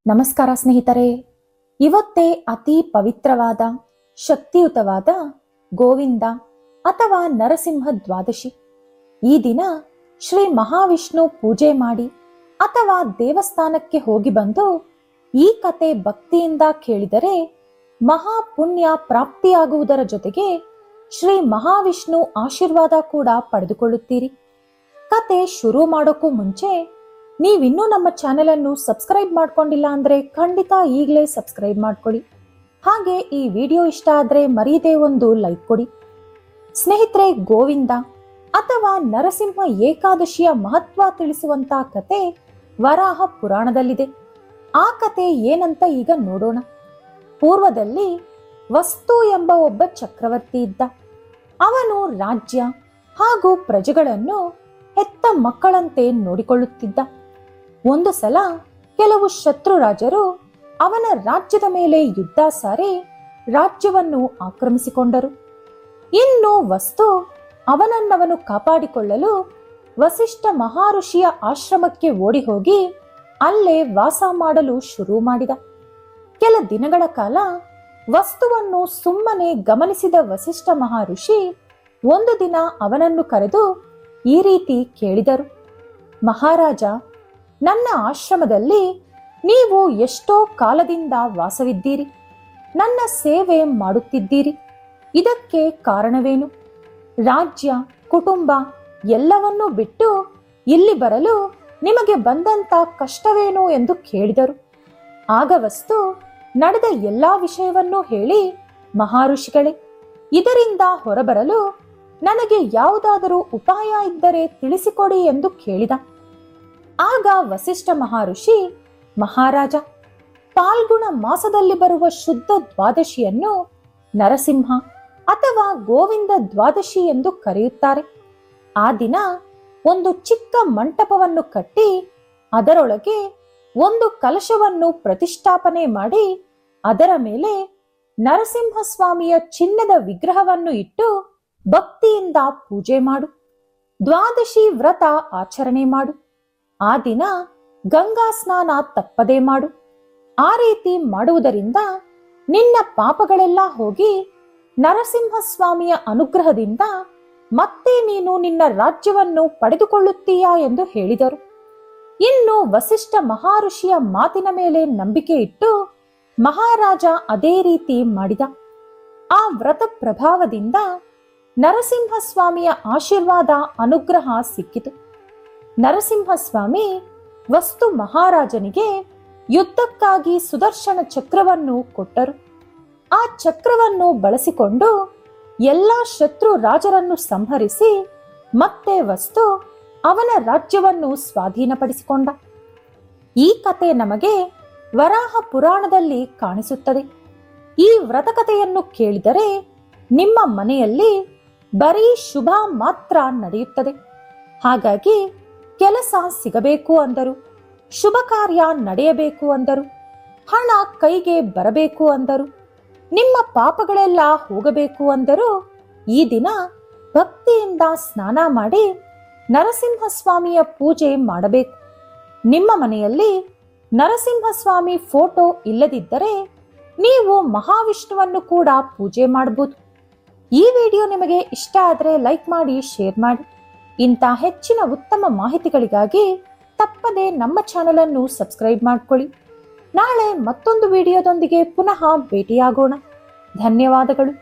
ನಮಸ್ಕಾರ ಸ್ನೇಹಿತರೆ, ಇವತ್ತೇ ಅತಿ ಪವಿತ್ರವಾದ ಶಕ್ತಿಯುತವಾದ ಗೋವಿಂದ ಅಥವಾ ನರಸಿಂಹ ದ್ವಾದಶಿ. ಈ ದಿನ ಶ್ರೀ ಮಹಾವಿಷ್ಣು ಪೂಜೆ ಮಾಡಿ ಅಥವಾ ದೇವಸ್ಥಾನಕ್ಕೆ ಹೋಗಿ ಬಂದು ಈ ಕತೆ ಭಕ್ತಿಯಿಂದ ಕೇಳಿದರೆ ಮಹಾ ಪುಣ್ಯ ಪ್ರಾಪ್ತಿಯಾಗುವುದರ ಜೊತೆಗೆ ಶ್ರೀ ಮಹಾವಿಷ್ಣು ಆಶೀರ್ವಾದ ಕೂಡ ಪಡೆದುಕೊಳ್ಳುತ್ತೀರಿ. ಕತೆ ಶುರು ಮಾಡೋಕ್ಕೂ ಮುಂಚೆ ನೀವಿನ್ನೂ ನಮ್ಮ ಚಾನೆಲ್ ಅನ್ನು ಸಬ್ಸ್ಕ್ರೈಬ್ ಮಾಡ್ಕೊಂಡಿಲ್ಲ ಅಂದ್ರೆ ಖಂಡಿತ ಈಗಲೇ ಸಬ್ಸ್ಕ್ರೈಬ್ ಮಾಡ್ಕೊಳ್ಳಿ. ಹಾಗೆ ಈ ವಿಡಿಯೋ ಇಷ್ಟ ಆದ್ರೆ ಮರೀದೇ ಒಂದು ಲೈಕ್ ಕೊಡಿ. ಸ್ನೇಹಿತರೆ, ಗೋವಿಂದ ಅಥವಾ ನರಸಿಂಹ ಏಕಾದಶಿಯ ಮಹತ್ವ ತಿಳಿಸುವಂತ ಕತೆ ವರಾಹ ಪುರಾಣದಲ್ಲಿದೆ. ಆ ಕತೆ ಏನಂತ ಈಗ ನೋಡೋಣ. ಪೂರ್ವದಲ್ಲಿ ವಸ್ತು ಎಂಬ ಒಬ್ಬ ಚಕ್ರವರ್ತಿ ಇದ್ದ. ಅವನು ರಾಜ್ಯ ಹಾಗೂ ಪ್ರಜೆಗಳನ್ನು ಹೆತ್ತ ಮಕ್ಕಳಂತೆ ನೋಡಿಕೊಳ್ಳುತ್ತಿದ್ದ. ಒಂದು ಸಲ ಕೆಲವು ಶತ್ರು ರಾಜರು ಅವನ ರಾಜ್ಯದ ಮೇಲೆ ಯುದ್ಧ ಸಾರಿ ರಾಜ್ಯವನ್ನು ಆಕ್ರಮಿಸಿಕೊಂಡರು. ಇನ್ನು ವಸ್ತು ಅವನನ್ನವನು ಕಾಪಾಡಿಕೊಳ್ಳಲು ವಸಿಷ್ಠ ಮಹಾಋಷಿಯ ಆಶ್ರಮಕ್ಕೆ ಓಡಿ ಹೋಗಿ ಅಲ್ಲೇ ವಾಸ ಮಾಡಲು ಶುರು ಮಾಡಿದ. ಕೆಲ ದಿನಗಳ ಕಾಲ ವಸ್ತುವನ್ನು ಸುಮ್ಮನೆ ಗಮನಿಸಿದ ವಸಿಷ್ಠ ಮಹಾಋಷಿ ಒಂದು ದಿನ ಅವನನ್ನು ಕರೆದು ಈ ರೀತಿ ಕೇಳಿದರು. ಮಹಾರಾಜ, ನನ್ನ ಆಶ್ರಮದಲ್ಲಿ ನೀವು ಎಷ್ಟೋ ಕಾಲದಿಂದ ವಾಸವಿದ್ದೀರಿ, ನನ್ನ ಸೇವೆ ಮಾಡುತ್ತಿದ್ದೀರಿ. ಇದಕ್ಕೆ ಕಾರಣವೇನು? ರಾಜ್ಯ, ಕುಟುಂಬ ಎಲ್ಲವನ್ನೂ ಬಿಟ್ಟು ಇಲ್ಲಿ ಬರಲು ನಿಮಗೆ ಬಂದಂತ ಕಷ್ಟವೇನು ಎಂದು ಕೇಳಿದರು. ಆಗ ವಸ್ತು ನಡೆದ ಎಲ್ಲಾ ವಿಷಯವನ್ನೂ ಹೇಳಿ, ಮಹಾಋಷಿಗಳೇ, ಇದರಿಂದ ಹೊರಬರಲು ನನಗೆ ಯಾವುದಾದರೂ ಉಪಾಯ ಇದ್ದರೆ ತಿಳಿಸಿಕೊಡಿ ಎಂದು ಕೇಳಿದ. ಆಗ ವಸಿಷ್ಠ ಮಹಾಋಷಿ, ಮಹಾರಾಜ, ಪಾಲ್ಗುಣ ಮಾಸದಲ್ಲಿ ಬರುವ ಶುದ್ಧ ದ್ವಾದಶಿಯನ್ನು ನರಸಿಂಹ ಅಥವಾ ಗೋವಿಂದ ದ್ವಾದಶಿ ಎಂದು ಕರೆಯುತ್ತಾರೆ. ಆ ದಿನ ಒಂದು ಚಿಕ್ಕ ಮಂಟಪವನ್ನು ಕಟ್ಟಿ ಅದರೊಳಗೆ ಒಂದು ಕಲಶವನ್ನು ಪ್ರತಿಷ್ಠಾಪನೆ ಮಾಡಿ ಅದರ ಮೇಲೆ ನರಸಿಂಹಸ್ವಾಮಿಯ ಚಿನ್ನದ ವಿಗ್ರಹವನ್ನು ಇಟ್ಟು ಭಕ್ತಿಯಿಂದ ಪೂಜೆ ಮಾಡು. ದ್ವಾದಶಿ ವ್ರತ ಆಚರಣೆ ಮಾಡು. ಆ ದಿನ ಗಂಗಾ ಸ್ನಾನ ತಪ್ಪದೇ ಮಾಡು. ಆ ರೀತಿ ಮಾಡುವುದರಿಂದ ನಿನ್ನ ಪಾಪಗಳೆಲ್ಲ ಹೋಗಿ ನರಸಿಂಹಸ್ವಾಮಿಯ ಅನುಗ್ರಹದಿಂದ ಮತ್ತೆ ನೀನು ನಿನ್ನ ರಾಜ್ಯವನ್ನು ಪಡೆದುಕೊಳ್ಳುತ್ತೀಯಾ ಎಂದು ಹೇಳಿದರು. ಇನ್ನು ವಸಿಷ್ಠ ಮಹಾಋಷಿಯ ಮಾತಿನ ಮೇಲೆ ನಂಬಿಕೆ ಇಟ್ಟು ಮಹಾರಾಜ ಅದೇ ರೀತಿ ಮಾಡಿದ. ಆ ವ್ರತ ಪ್ರಭಾವದಿಂದ ನರಸಿಂಹಸ್ವಾಮಿಯ ಆಶೀರ್ವಾದ ಅನುಗ್ರಹ ಸಿಕ್ಕಿತು. ನರಸಿಂಹಸ್ವಾಮಿ ವಸ್ತು ಮಹಾರಾಜನಿಗೆ ಯುದ್ಧಕ್ಕಾಗಿ ಸುದರ್ಶನ ಚಕ್ರವನ್ನು ಕೊಟ್ಟರು. ಆ ಚಕ್ರವನ್ನು ಬಳಸಿಕೊಂಡು ಎಲ್ಲಾ ಶತ್ರು ರಾಜರನ್ನು ಸಂಹರಿಸಿ ಮತ್ತೆ ವಸ್ತು ಅವನ ರಾಜ್ಯವನ್ನು ಸ್ವಾಧೀನಪಡಿಸಿಕೊಂಡ. ಈ ಕತೆ ನಮಗೆ ವರಾಹ ಪುರಾಣದಲ್ಲಿ ಕಾಣಿಸುತ್ತದೆ. ಈ ವ್ರತಕಥೆಯನ್ನು ಕೇಳಿದರೆ ನಿಮ್ಮ ಮನೆಯಲ್ಲಿ ಬರೀ ಶುಭ ಮಾತ್ರ ನಡೆಯುತ್ತದೆ. ಹಾಗಾಗಿ ಕೆಲಸ ಸಿಗಬೇಕು ಅಂದರು, ಶುಭ ಕಾರ್ಯ ನಡೆಯಬೇಕು ಅಂದರು, ಹಣ ಕೈಗೆ ಬರಬೇಕು ಅಂದರು, ನಿಮ್ಮ ಪಾಪಗಳೆಲ್ಲ ಹೋಗಬೇಕು ಅಂದರು ಈ ದಿನ ಭಕ್ತಿಯಿಂದ ಸ್ನಾನ ಮಾಡಿ ನರಸಿಂಹಸ್ವಾಮಿಯ ಪೂಜೆ ಮಾಡಬೇಕು. ನಿಮ್ಮ ಮನೆಯಲ್ಲಿ ನರಸಿಂಹಸ್ವಾಮಿ ಫೋಟೋ ಇಲ್ಲದಿದ್ದರೆ ನೀವು ಮಹಾವಿಷ್ಣುವನ್ನು ಕೂಡ ಪೂಜೆ ಮಾಡಬಹುದು. ಈ ವಿಡಿಯೋ ನಿಮಗೆ ಇಷ್ಟ ಆದರೆ ಲೈಕ್ ಮಾಡಿ, ಶೇರ್ ಮಾಡಿ. ಇಂಥ ಹೆಚ್ಚಿನ ಉತ್ತಮ ಮಾಹಿತಿಗಳಿಗಾಗಿ ತಪ್ಪದೆ ನಮ್ಮ ಚಾನೆಲ್ ಅನ್ನು ಸಬ್ಸ್ಕ್ರೈಬ್ ಮಾಡ್ಕೊಳ್ಳಿ. ನಾಳೆ ಮತ್ತೊಂದು ವಿಡಿಯೋದೊಂದಿಗೆ ಪುನಃ ಭೇಟಿಯಾಗೋಣ. ಧನ್ಯವಾದಗಳು.